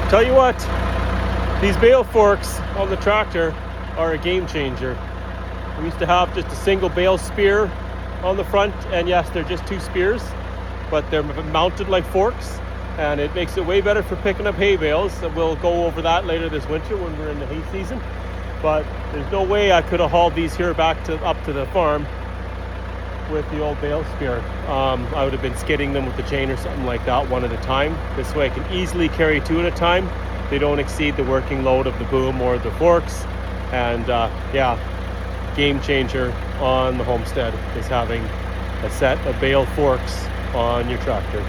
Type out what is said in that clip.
Tell you what, these Bale forks on the tractor are a game changer. We used to have just a single Bale spear on the front, and yes, they're just two spears, but they're mounted like forks, and it makes it way better for picking up hay bales. We'll go over that later this winter when we're in the hay season. But there's no way I could have hauled these here up to the farm with the old Bale spear. I would have been skidding them with the chain or something like that, one at a time. This way I can easily carry two at a time. They don't exceed the working load of the boom or the forks. And yeah, game changer on the Homestead is having a set of Bale forks on your tractor.